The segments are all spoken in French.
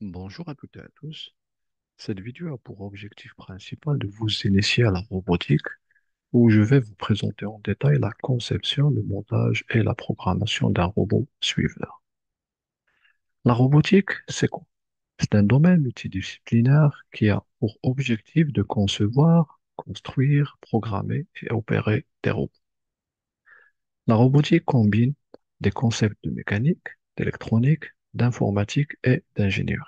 Bonjour à toutes et à tous. Cette vidéo a pour objectif principal de vous initier à la robotique, où je vais vous présenter en détail la conception, le montage et la programmation d'un robot suiveur. La robotique, c'est quoi? C'est un domaine multidisciplinaire qui a pour objectif de concevoir, construire, programmer et opérer des robots. La robotique combine des concepts de mécanique, d'électronique, d'informatique et d'ingénierie.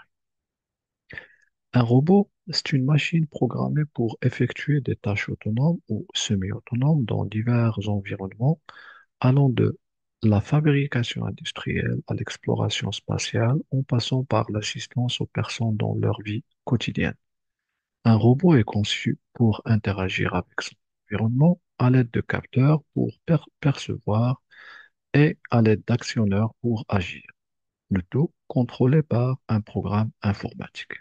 Un robot, c'est une machine programmée pour effectuer des tâches autonomes ou semi-autonomes dans divers environnements, allant de la fabrication industrielle à l'exploration spatiale, en passant par l'assistance aux personnes dans leur vie quotidienne. Un robot est conçu pour interagir avec son environnement à l'aide de capteurs pour percevoir et à l'aide d'actionneurs pour agir, le tout contrôlé par un programme informatique.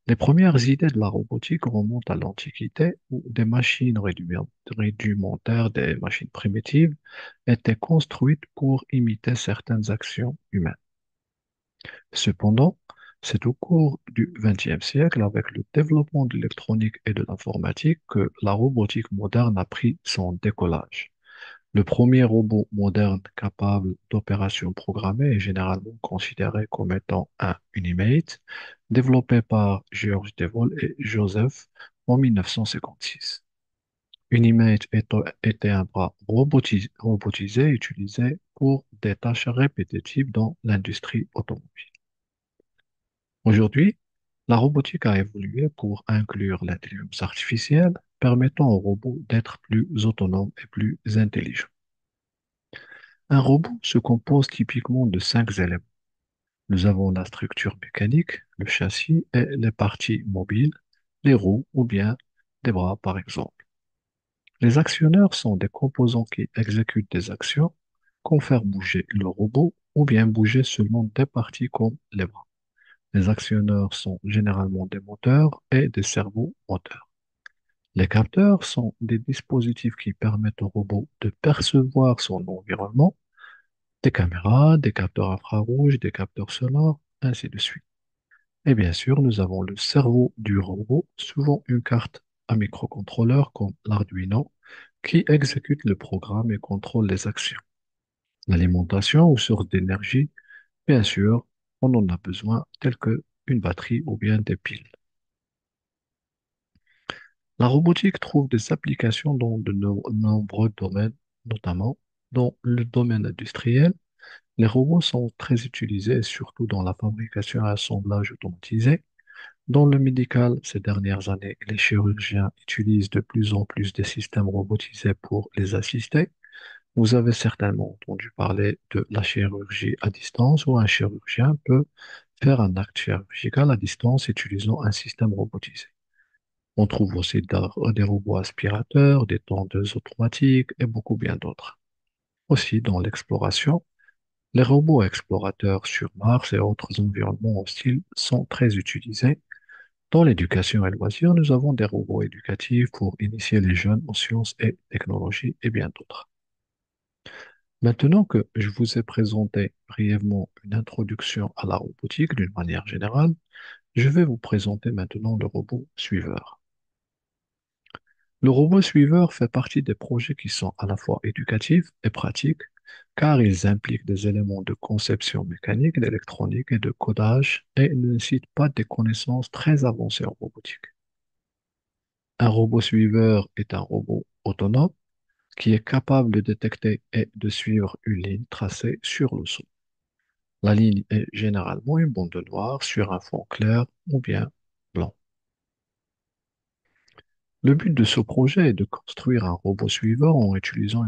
Les premières idées de la robotique remontent à l'Antiquité où des machines rudimentaires, des machines primitives, étaient construites pour imiter certaines actions humaines. Cependant, c'est au cours du XXe siècle, avec le développement de l'électronique et de l'informatique, que la robotique moderne a pris son décollage. Le premier robot moderne capable d'opérations programmées est généralement considéré comme étant un Unimate, développé par George Devol et Joseph en 1956. Unimate était un bras robotisé utilisé pour des tâches répétitives dans l'industrie automobile. Aujourd'hui, la robotique a évolué pour inclure l'intelligence artificielle, permettant aux robots d'être plus autonomes et plus intelligents. Un robot se compose typiquement de cinq éléments. Nous avons la structure mécanique, le châssis et les parties mobiles, les roues ou bien des bras par exemple. Les actionneurs sont des composants qui exécutent des actions, comme faire bouger le robot ou bien bouger seulement des parties comme les bras. Les actionneurs sont généralement des moteurs et des cerveaux moteurs. Les capteurs sont des dispositifs qui permettent au robot de percevoir son environnement, des caméras, des capteurs infrarouges, des capteurs sonores, ainsi de suite. Et bien sûr, nous avons le cerveau du robot, souvent une carte à microcontrôleur comme l'Arduino, qui exécute le programme et contrôle les actions. L'alimentation ou source d'énergie, bien sûr, on en a besoin, telle que une batterie ou bien des piles. La robotique trouve des applications dans de nombreux domaines, notamment dans le domaine industriel. Les robots sont très utilisés, surtout dans la fabrication et assemblage automatisé. Dans le médical, ces dernières années, les chirurgiens utilisent de plus en plus des systèmes robotisés pour les assister. Vous avez certainement entendu parler de la chirurgie à distance où un chirurgien peut faire un acte chirurgical à distance utilisant un système robotisé. On trouve aussi des robots aspirateurs, des tondeuses automatiques et beaucoup bien d'autres. Aussi, dans l'exploration, les robots explorateurs sur Mars et autres environnements hostiles sont très utilisés. Dans l'éducation et le loisir, nous avons des robots éducatifs pour initier les jeunes aux sciences et technologies et bien d'autres. Maintenant que je vous ai présenté brièvement une introduction à la robotique d'une manière générale, je vais vous présenter maintenant le robot suiveur. Le robot suiveur fait partie des projets qui sont à la fois éducatifs et pratiques, car ils impliquent des éléments de conception mécanique, d'électronique et de codage et ne nécessitent pas des connaissances très avancées en robotique. Un robot suiveur est un robot autonome qui est capable de détecter et de suivre une ligne tracée sur le sol. La ligne est généralement une bande noire sur un fond clair ou bien blanc. Le but de ce projet est de construire un robot suiveur en utilisant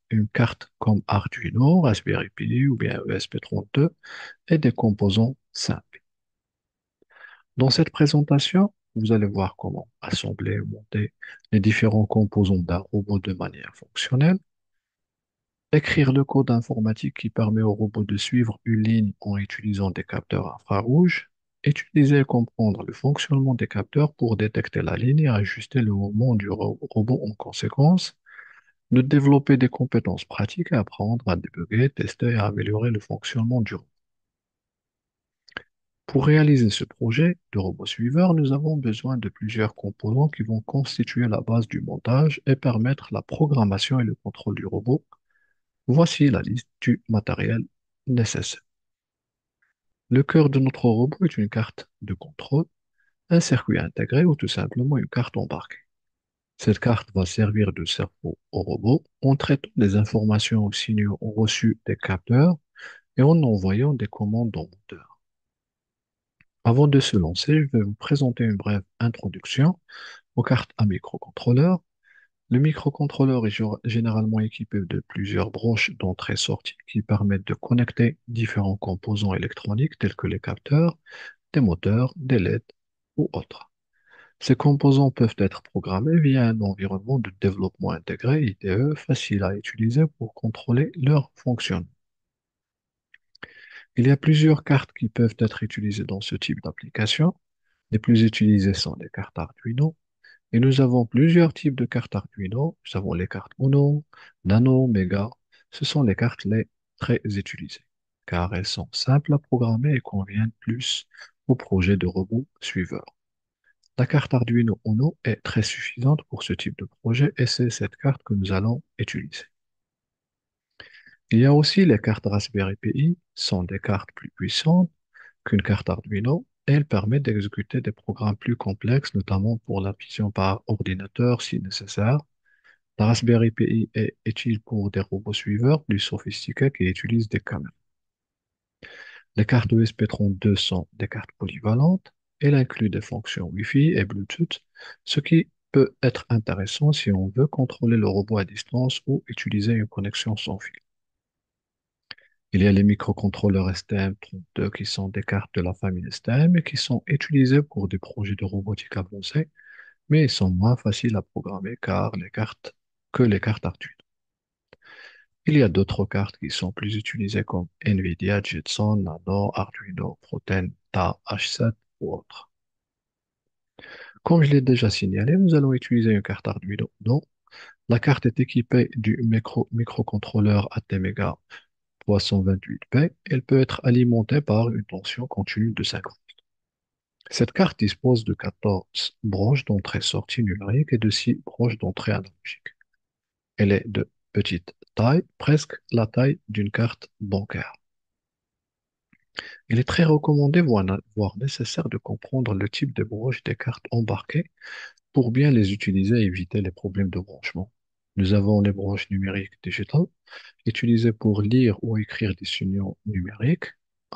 une carte comme Arduino, Raspberry Pi ou bien ESP32 et des composants simples. Dans cette présentation, vous allez voir comment assembler et monter les différents composants d'un robot de manière fonctionnelle, écrire le code informatique qui permet au robot de suivre une ligne en utilisant des capteurs infrarouges, utiliser et comprendre le fonctionnement des capteurs pour détecter la ligne et ajuster le mouvement du robot en conséquence, de développer des compétences pratiques et apprendre à débugger, tester et améliorer le fonctionnement du robot. Pour réaliser ce projet de robot suiveur, nous avons besoin de plusieurs composants qui vont constituer la base du montage et permettre la programmation et le contrôle du robot. Voici la liste du matériel nécessaire. Le cœur de notre robot est une carte de contrôle, un circuit intégré ou tout simplement une carte embarquée. Cette carte va servir de cerveau au robot en traitant des informations ou signaux reçus des capteurs et en envoyant des commandes au moteur. Avant de se lancer, je vais vous présenter une brève introduction aux cartes à microcontrôleur. Le microcontrôleur est généralement équipé de plusieurs broches d'entrée-sortie qui permettent de connecter différents composants électroniques tels que les capteurs, des moteurs, des LED ou autres. Ces composants peuvent être programmés via un environnement de développement intégré IDE facile à utiliser pour contrôler leur fonctionnement. Il y a plusieurs cartes qui peuvent être utilisées dans ce type d'application. Les plus utilisées sont les cartes Arduino. Et nous avons plusieurs types de cartes Arduino. Nous avons les cartes Uno, Nano, Mega. Ce sont les cartes les très utilisées, car elles sont simples à programmer et conviennent plus au projet de robot suiveur. La carte Arduino Uno est très suffisante pour ce type de projet et c'est cette carte que nous allons utiliser. Il y a aussi les cartes Raspberry Pi, sont des cartes plus puissantes qu'une carte Arduino et elles permettent d'exécuter des programmes plus complexes, notamment pour la vision par ordinateur si nécessaire. La Raspberry Pi est utile pour des robots suiveurs plus sophistiqués qui utilisent des caméras. Les cartes USB 32 sont des cartes polyvalentes. Elles incluent des fonctions Wi-Fi et Bluetooth, ce qui peut être intéressant si on veut contrôler le robot à distance ou utiliser une connexion sans fil. Il y a les microcontrôleurs STM32 qui sont des cartes de la famille STM et qui sont utilisées pour des projets de robotique avancée, mais ils sont moins faciles à programmer que les cartes Arduino. Il y a d'autres cartes qui sont plus utilisées comme NVIDIA, Jetson, Nano, Arduino, Proten, Ta, H7 ou autres. Comme je l'ai déjà signalé, nous allons utiliser une carte Arduino. Donc, la carte est équipée du microcontrôleur ATmega 328P. Elle peut être alimentée par une tension continue de 50. Cette carte dispose de 14 broches d'entrée-sortie numérique et de 6 broches d'entrée analogique. Elle est de petite taille, presque la taille d'une carte bancaire. Il est très recommandé, voire nécessaire, de comprendre le type de broche des cartes embarquées pour bien les utiliser et éviter les problèmes de branchement. Nous avons les broches numériques digitales, utilisées pour lire ou écrire des signaux numériques,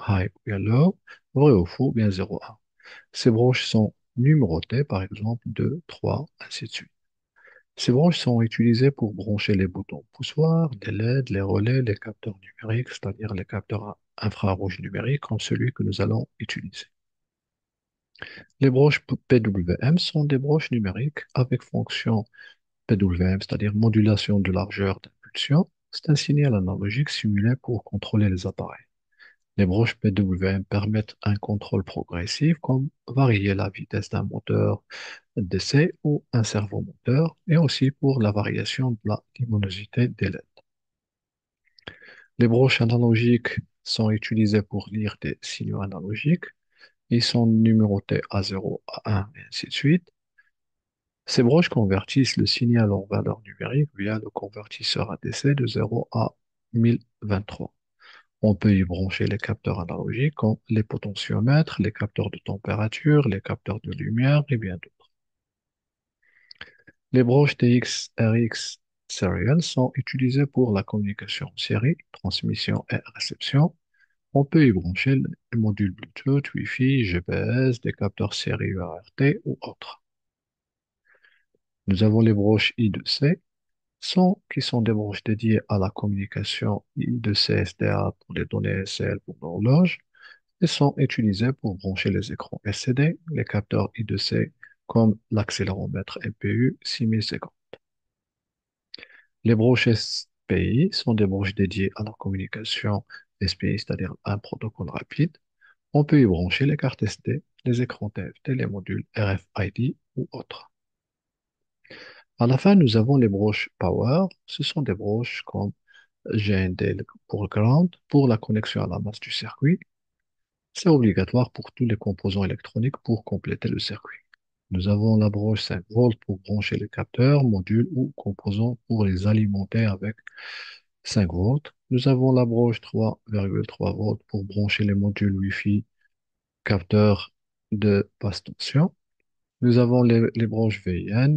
high ou low, vrai ou faux, bien 0, 1. Ces broches sont numérotées, par exemple 2, 3, ainsi de suite. Ces branches sont utilisées pour brancher les boutons poussoirs, les LED, les relais, les capteurs numériques, c'est-à-dire les capteurs infrarouges numériques comme celui que nous allons utiliser. Les broches PWM sont des broches numériques avec fonction PWM, c'est-à-dire modulation de largeur d'impulsion. C'est un signal analogique simulé pour contrôler les appareils. Les broches PWM permettent un contrôle progressif comme varier la vitesse d'un moteur d'essai ou un servomoteur et aussi pour la variation de la luminosité des LED. Les broches analogiques sont utilisées pour lire des signaux analogiques. Ils sont numérotés à 0, à 1 et ainsi de suite. Ces broches convertissent le signal en valeur numérique via le convertisseur ADC de 0 à 1023. On peut y brancher les capteurs analogiques comme les potentiomètres, les capteurs de température, les capteurs de lumière et bien d'autres. Les broches TX-RX Serial sont utilisées pour la communication en série, transmission et réception. On peut y brancher les modules Bluetooth, Wi-Fi, GPS, des capteurs série UART ou autres. Nous avons les broches I2C, qui sont des branches dédiées à la communication I2C SDA pour les données SL pour l'horloge et sont utilisées pour brancher les écrans LCD, les capteurs I2C comme l'accéléromètre MPU 6050. Les broches SPI sont des broches dédiées à la communication SPI, c'est-à-dire un protocole rapide. On peut y brancher les cartes SD, les écrans TFT, les modules RFID ou autres. À la fin, nous avons les broches Power. Ce sont des broches comme GND pour Ground, pour la connexion à la masse du circuit. C'est obligatoire pour tous les composants électroniques pour compléter le circuit. Nous avons la broche 5 volts pour brancher les capteurs, modules ou composants pour les alimenter avec 5 volts. Nous avons la broche 3,3 volts pour brancher les modules Wi-Fi, capteurs de basse tension. Nous avons les broches VIN,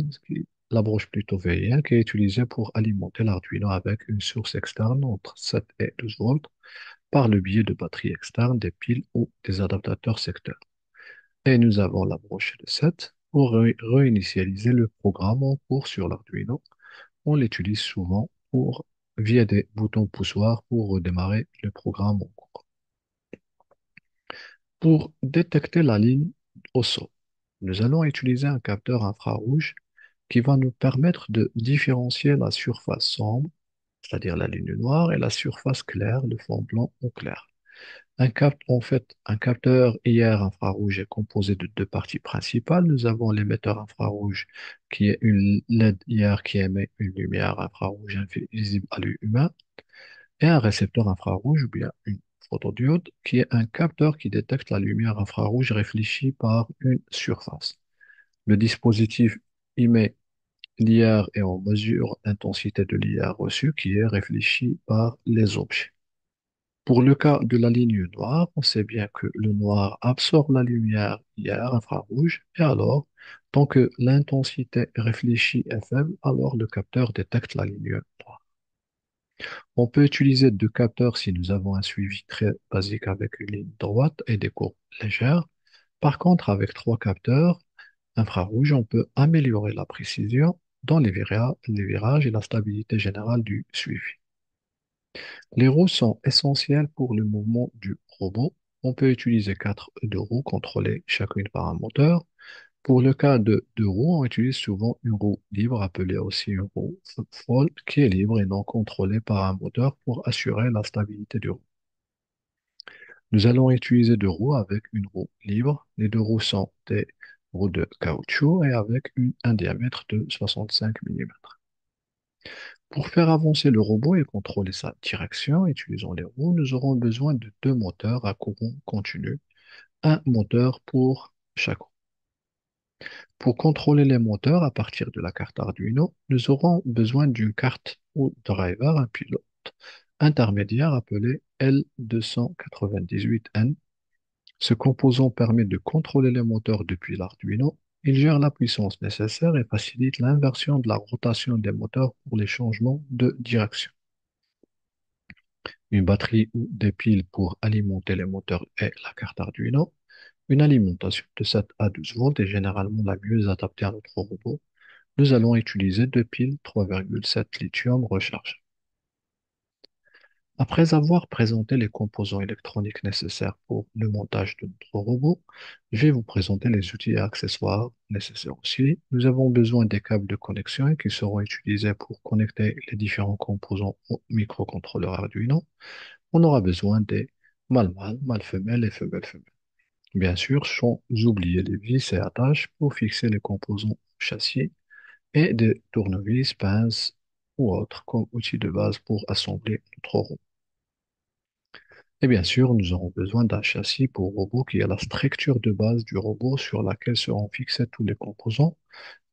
la broche plutôt VIN qui est utilisée pour alimenter l'Arduino avec une source externe entre 7 et 12 volts par le biais de batteries externes, des piles ou des adaptateurs secteurs. Et nous avons la broche L7 pour réinitialiser le programme en cours sur l'Arduino. On l'utilise souvent via des boutons poussoirs pour redémarrer le programme en cours. Pour détecter la ligne au sol, nous allons utiliser un capteur infrarouge qui va nous permettre de différencier la surface sombre, c'est-à-dire la ligne noire, et la surface claire, le fond blanc ou clair. Un capteur IR infrarouge est composé de deux parties principales. Nous avons l'émetteur infrarouge qui est une LED IR qui émet une lumière infrarouge invisible à l'œil humain et un récepteur infrarouge ou bien une photodiode qui est un capteur qui détecte la lumière infrarouge réfléchie par une surface. Le dispositif émet l'IR et on mesure l'intensité de l'IR reçu qui est réfléchie par les objets. Pour le cas de la ligne noire, on sait bien que le noir absorbe la lumière IR infrarouge et alors, tant que l'intensité réfléchie est faible, alors le capteur détecte la ligne noire. On peut utiliser deux capteurs si nous avons un suivi très basique avec une ligne droite et des courbes légères. Par contre, avec trois capteurs infrarouges, on peut améliorer la précision dans les virages et la stabilité générale du suivi. Les roues sont essentielles pour le mouvement du robot. On peut utiliser quatre deux roues contrôlées chacune par un moteur. Pour le cas de deux roues, on utilise souvent une roue libre, appelée aussi une roue folle, qui est libre et non contrôlée par un moteur pour assurer la stabilité du roue. Nous allons utiliser deux roues avec une roue libre. Les deux roues sont des roues de caoutchouc et avec un diamètre de 65 mm. Pour faire avancer le robot et contrôler sa direction, utilisant les roues, nous aurons besoin de deux moteurs à courant continu, un moteur pour chaque roue. Pour contrôler les moteurs à partir de la carte Arduino, nous aurons besoin d'une carte ou driver, un pilote intermédiaire appelé L298N. Ce composant permet de contrôler les moteurs depuis l'Arduino. Il gère la puissance nécessaire et facilite l'inversion de la rotation des moteurs pour les changements de direction. Une batterie ou des piles pour alimenter les moteurs et la carte Arduino. Une alimentation de 7 à 12 volts est généralement la mieux adaptée à notre robot. Nous allons utiliser deux piles 3,7 lithium rechargeables. Après avoir présenté les composants électroniques nécessaires pour le montage de notre robot, je vais vous présenter les outils et accessoires nécessaires aussi. Nous avons besoin des câbles de connexion qui seront utilisés pour connecter les différents composants au microcontrôleur Arduino. On aura besoin des mâles-mâles, mâles-femelles et femelles-femelles. Bien sûr, sans oublier les vis et attaches pour fixer les composants au châssis et des tournevis, pinces ou autres comme outils de base pour assembler notre robot. Et bien sûr, nous aurons besoin d'un châssis pour robot qui est la structure de base du robot sur laquelle seront fixés tous les composants,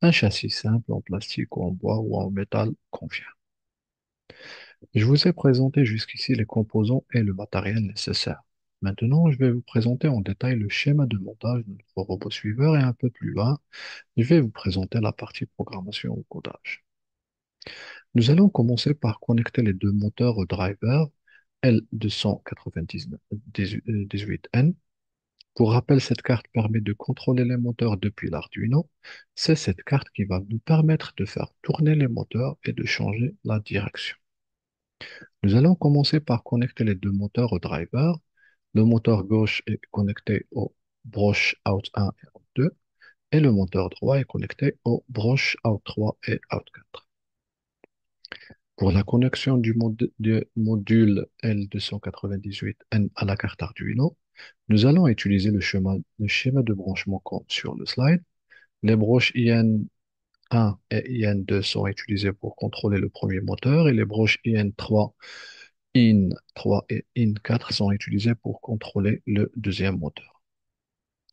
un châssis simple en plastique ou en bois ou en métal confiant. Je vous ai présenté jusqu'ici les composants et le matériel nécessaire. Maintenant, je vais vous présenter en détail le schéma de montage de notre robot suiveur et un peu plus loin, je vais vous présenter la partie programmation ou codage. Nous allons commencer par connecter les deux moteurs au driver L298N. Pour rappel, cette carte permet de contrôler les moteurs depuis l'Arduino. C'est cette carte qui va nous permettre de faire tourner les moteurs et de changer la direction. Nous allons commencer par connecter les deux moteurs au driver. Le moteur gauche est connecté aux broches out 1 et out 2 et le moteur droit est connecté aux broches out 3 et out 4. Pour la connexion du module L298N à la carte Arduino, nous allons utiliser le schéma de branchement comme sur le slide. Les broches IN1 et IN2 sont utilisées pour contrôler le premier moteur et les broches IN3 IN3 et IN4 sont utilisés pour contrôler le deuxième moteur.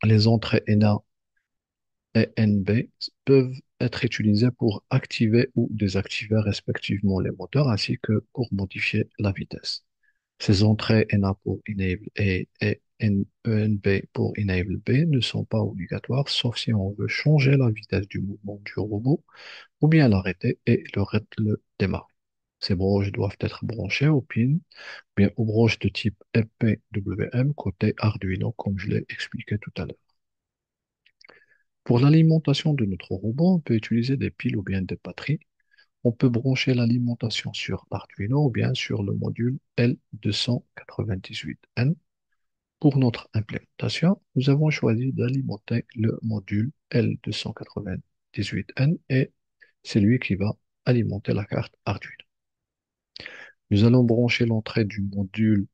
Les entrées NA et NB peuvent être utilisées pour activer ou désactiver respectivement les moteurs ainsi que pour modifier la vitesse. Ces entrées NA pour Enable A et ENB pour Enable B ne sont pas obligatoires sauf si on veut changer la vitesse du mouvement du robot ou bien l'arrêter et le démarrer. Ces broches doivent être branchées au pin, bien aux broches de type FPWM côté Arduino, comme je l'ai expliqué tout à l'heure. Pour l'alimentation de notre robot, on peut utiliser des piles ou bien des batteries. On peut brancher l'alimentation sur l'Arduino ou bien sur le module L298N. Pour notre implémentation, nous avons choisi d'alimenter le module L298N et c'est lui qui va alimenter la carte Arduino. Nous allons brancher l'entrée du module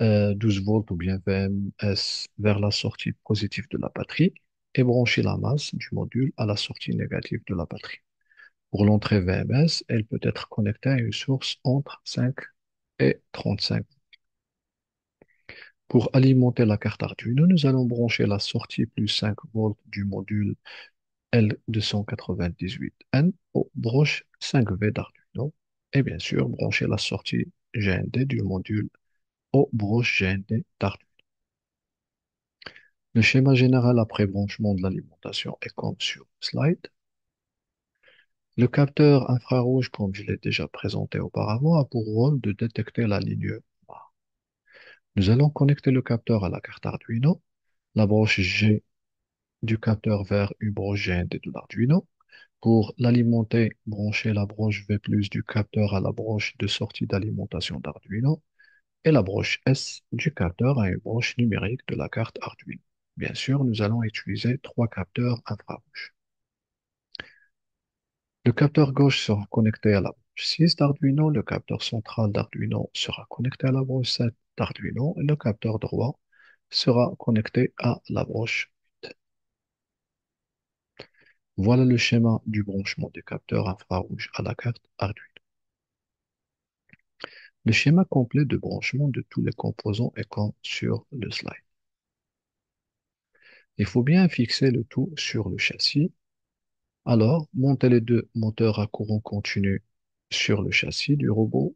12 volts ou bien VMS vers la sortie positive de la batterie et brancher la masse du module à la sortie négative de la batterie. Pour l'entrée VMS, elle peut être connectée à une source entre 5 et 35. Pour alimenter la carte Arduino, nous allons brancher la sortie plus 5 volts du module L298N aux broches 5V d'Arduino et bien sûr brancher la sortie GND du module aux broches GND d'Arduino. Le schéma général après branchement de l'alimentation est comme sur le slide. Le capteur infrarouge, comme je l'ai déjà présenté auparavant, a pour rôle de détecter la ligne noire. Nous allons connecter le capteur à la carte Arduino, la broche G du capteur vers une broche GND de l'Arduino. Pour l'alimenter, brancher la broche V+ du capteur à la broche de sortie d'alimentation d'Arduino et la broche S du capteur à une broche numérique de la carte Arduino. Bien sûr, nous allons utiliser trois capteurs infrarouges. Le capteur gauche sera connecté à la broche 6 d'Arduino, le capteur central d'Arduino sera connecté à la broche 7 d'Arduino et le capteur droit sera connecté à la broche 8. Voilà le schéma du branchement des capteurs infrarouges à la carte Arduino. Le schéma complet de branchement de tous les composants est comme sur le slide. Il faut bien fixer le tout sur le châssis. Alors, montez les deux moteurs à courant continu sur le châssis du robot,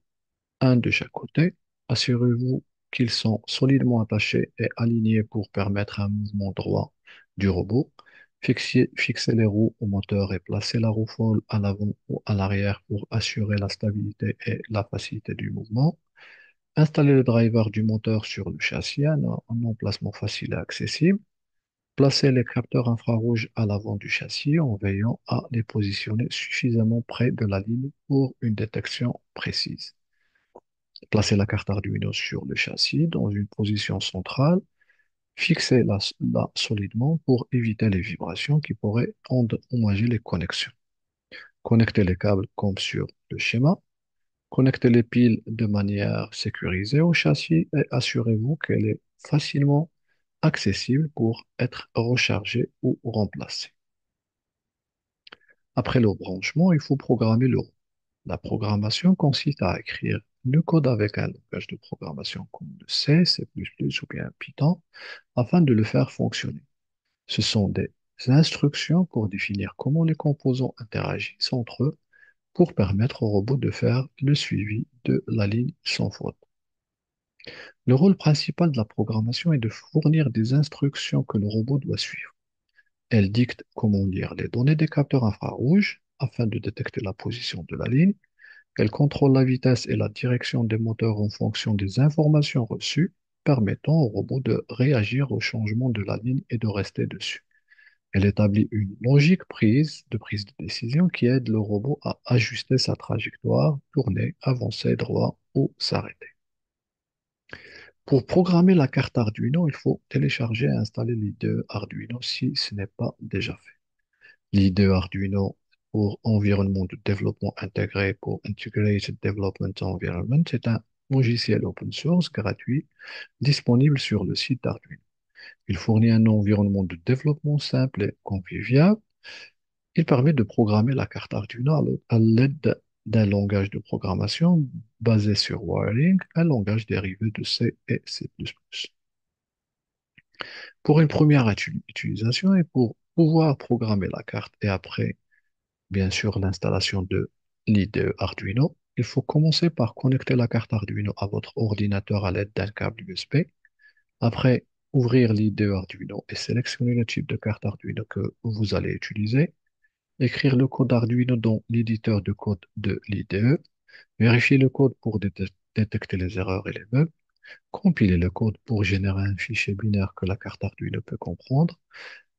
un de chaque côté. Assurez-vous qu'ils sont solidement attachés et alignés pour permettre un mouvement droit du robot. Fixez les roues au moteur et placez la roue folle à l'avant ou à l'arrière pour assurer la stabilité et la facilité du mouvement. Installez le driver du moteur sur le châssis, un emplacement facile et accessible. Placez les capteurs infrarouges à l'avant du châssis en veillant à les positionner suffisamment près de la ligne pour une détection précise. Placez la carte Arduino sur le châssis dans une position centrale. Fixez-la solidement pour éviter les vibrations qui pourraient endommager les connexions. Connectez les câbles comme sur le schéma. Connectez les piles de manière sécurisée au châssis et assurez-vous qu'elle est facilement accessible pour être rechargée ou remplacée. Après le branchement, il faut programmer le robot. La programmation consiste à écrire le code avec un langage de programmation comme le C, C++ ou bien Python afin de le faire fonctionner. Ce sont des instructions pour définir comment les composants interagissent entre eux pour permettre au robot de faire le suivi de la ligne sans faute. Le rôle principal de la programmation est de fournir des instructions que le robot doit suivre. Elle dicte comment lire les données des capteurs infrarouges afin de détecter la position de la ligne. Elle contrôle la vitesse et la direction des moteurs en fonction des informations reçues, permettant au robot de réagir au changement de la ligne et de rester dessus. Elle établit une logique de prise de décision qui aide le robot à ajuster sa trajectoire, tourner, avancer droit ou s'arrêter. Pour programmer la carte Arduino, il faut télécharger et installer l'IDE Arduino si ce n'est pas déjà fait. L'IDE Arduino pour environnement de développement intégré pour Integrated Development Environment, c'est un logiciel open source gratuit disponible sur le site d'Arduino. Il fournit un environnement de développement simple et convivial. Il permet de programmer la carte Arduino à l'aide d'un langage de programmation basé sur Wiring, un langage dérivé de C et C++. Pour une première utilisation et pour pouvoir programmer la carte et après, bien sûr, l'installation de l'IDE Arduino, il faut commencer par connecter la carte Arduino à votre ordinateur à l'aide d'un câble USB. Après, ouvrir l'IDE Arduino et sélectionner le type de carte Arduino que vous allez utiliser. Écrire le code Arduino dans l'éditeur de code de l'IDE. Vérifier le code pour détecter les erreurs et les bugs. Compiler le code pour générer un fichier binaire que la carte Arduino peut comprendre.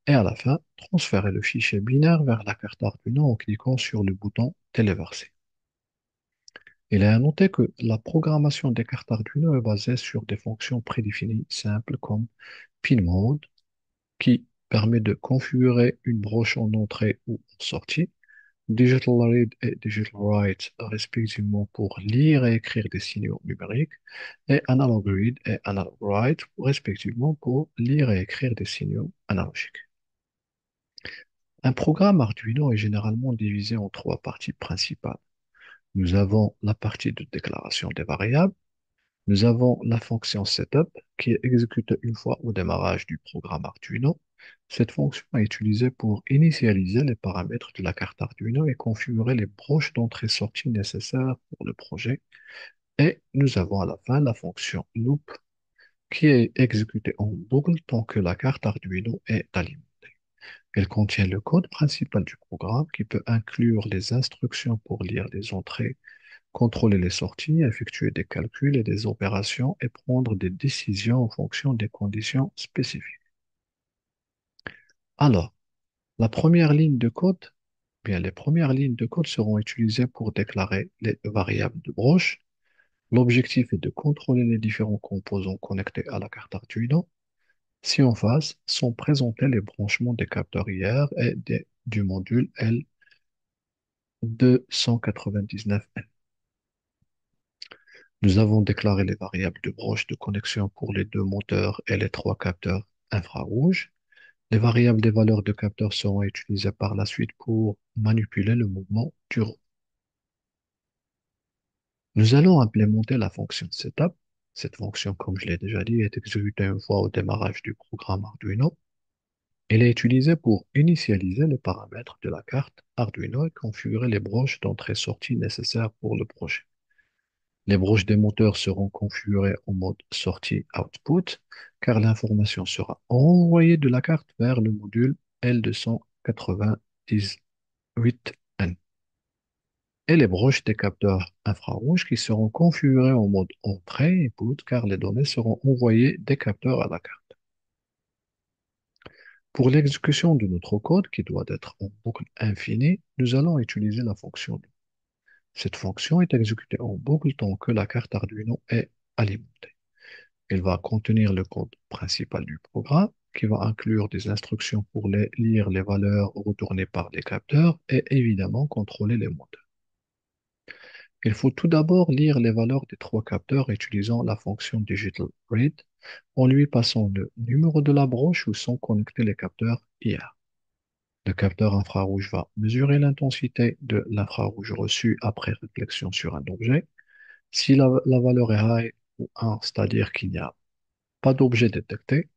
Et à la fin, transférer le fichier binaire vers la carte Arduino en cliquant sur le bouton Téléverser. Il est à noter que la programmation des cartes Arduino est basée sur des fonctions prédéfinies simples comme PinMode, qui permet de configurer une broche en entrée ou en sortie, Digital Read et Digital Write respectivement pour lire et écrire des signaux numériques, et Analog Read et Analog Write respectivement pour lire et écrire des signaux analogiques. Un programme Arduino est généralement divisé en trois parties principales. Nous avons la partie de déclaration des variables, nous avons la fonction setup qui est exécutée une fois au démarrage du programme Arduino. Cette fonction est utilisée pour initialiser les paramètres de la carte Arduino et configurer les broches d'entrée-sortie nécessaires pour le projet. Et nous avons à la fin la fonction loop qui est exécutée en boucle tant que la carte Arduino est alimentée. Elle contient le code principal du programme qui peut inclure les instructions pour lire les entrées, contrôler les sorties, effectuer des calculs et des opérations et prendre des décisions en fonction des conditions spécifiques. Alors, la première ligne de code, bien, les premières lignes de code seront utilisées pour déclarer les variables de broche. L'objectif est de contrôler les différents composants connectés à la carte Arduino. Si en face sont présentés les branchements des capteurs IR et du module L299N. Nous avons déclaré les variables de broche de connexion pour les deux moteurs et les trois capteurs infrarouges. Les variables des valeurs de capteurs seront utilisées par la suite pour manipuler le mouvement du robot. Nous allons implémenter la fonction setup. Cette fonction, comme je l'ai déjà dit, est exécutée une fois au démarrage du programme Arduino. Elle est utilisée pour initialiser les paramètres de la carte Arduino et configurer les broches d'entrée-sortie nécessaires pour le projet. Les broches des moteurs seront configurées en mode sortie output, car l'information sera envoyée de la carte vers le module L298N. Et les broches des capteurs infrarouges qui seront configurées en mode entrée input, car les données seront envoyées des capteurs à la carte. Pour l'exécution de notre code, qui doit être en boucle infinie, nous allons utiliser la fonction loop. Cette fonction est exécutée en boucle tant que la carte Arduino est alimentée. Elle va contenir le code principal du programme, qui va inclure des instructions pour lire les valeurs retournées par les capteurs et évidemment contrôler les moteurs. Il faut tout d'abord lire les valeurs des trois capteurs utilisant la fonction Digital Read en lui passant le numéro de la broche où sont connectés les capteurs IR. Le capteur infrarouge va mesurer l'intensité de l'infrarouge reçu après réflexion sur un objet. Si la valeur est high ou 1, c'est-à-dire qu'il n'y a pas d'objet détecté.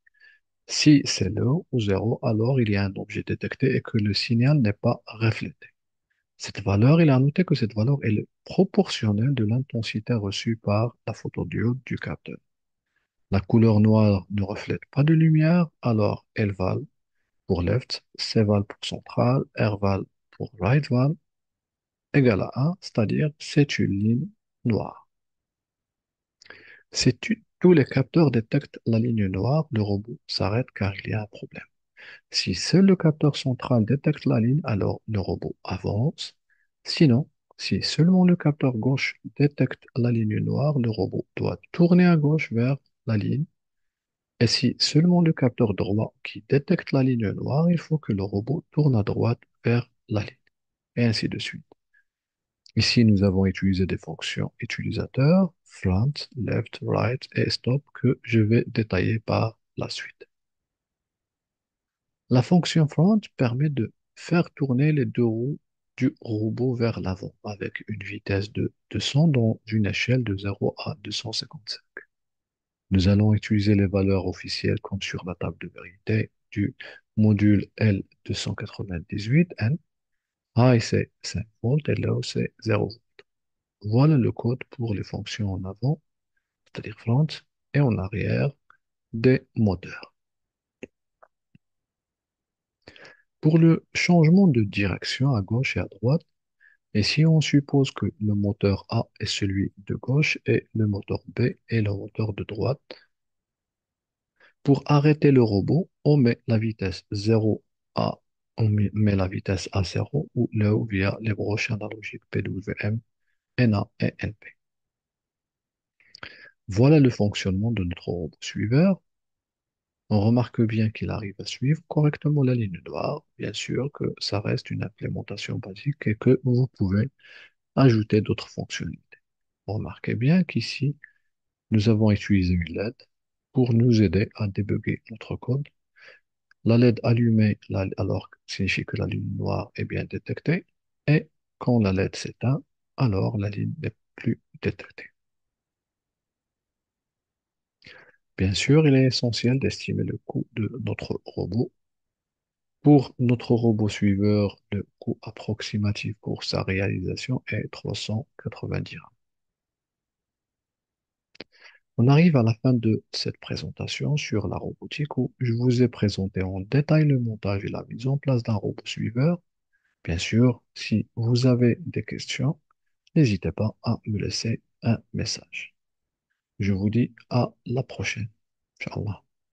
Si c'est low ou 0, alors il y a un objet détecté et que le signal n'est pas reflété. Cette valeur, il a noté que cette valeur est proportionnelle de l'intensité reçue par la photodiode du capteur. La couleur noire ne reflète pas de lumière, alors L val pour left, C val pour central, R val pour right val égale à 1, c'est-à-dire c'est une ligne noire. Si tous les capteurs détectent la ligne noire, le robot s'arrête car il y a un problème. Si seul le capteur central détecte la ligne, alors le robot avance. Sinon, si seulement le capteur gauche détecte la ligne noire, le robot doit tourner à gauche vers la ligne. Et si seulement le capteur droit qui détecte la ligne noire, il faut que le robot tourne à droite vers la ligne. Et ainsi de suite. Ici, nous avons utilisé des fonctions utilisateurs, front, left, right et stop que je vais détailler par la suite. La fonction front permet de faire tourner les deux roues du robot vers l'avant avec une vitesse de 200 dans une échelle de 0 à 255. Nous allons utiliser les valeurs officielles comme sur la table de vérité du module L298N. High, c'est 5 volts et low, c'est 0 volts. Voilà le code pour les fonctions en avant, c'est-à-dire front, et en arrière des moteurs. Pour le changement de direction à gauche et à droite, et si on suppose que le moteur A est celui de gauche et le moteur B est le moteur de droite, pour arrêter le robot, on met la vitesse 0 à, on met la vitesse à 0 ou là via les broches analogiques PWM, NA et NP. Voilà le fonctionnement de notre robot suiveur. On remarque bien qu'il arrive à suivre correctement la ligne noire. Bien sûr que ça reste une implémentation basique et que vous pouvez ajouter d'autres fonctionnalités. Remarquez bien qu'ici, nous avons utilisé une LED pour nous aider à débugger notre code. La LED allumée alors signifie que la ligne noire est bien détectée et quand la LED s'éteint, alors la ligne n'est plus détectée. Bien sûr, il est essentiel d'estimer le coût de notre robot. Pour notre robot suiveur, le coût approximatif pour sa réalisation est 390 dirhams. On arrive à la fin de cette présentation sur la robotique où je vous ai présenté en détail le montage et la mise en place d'un robot suiveur. Bien sûr, si vous avez des questions, n'hésitez pas à me laisser un message. Je vous dis à la prochaine. Inch'Allah.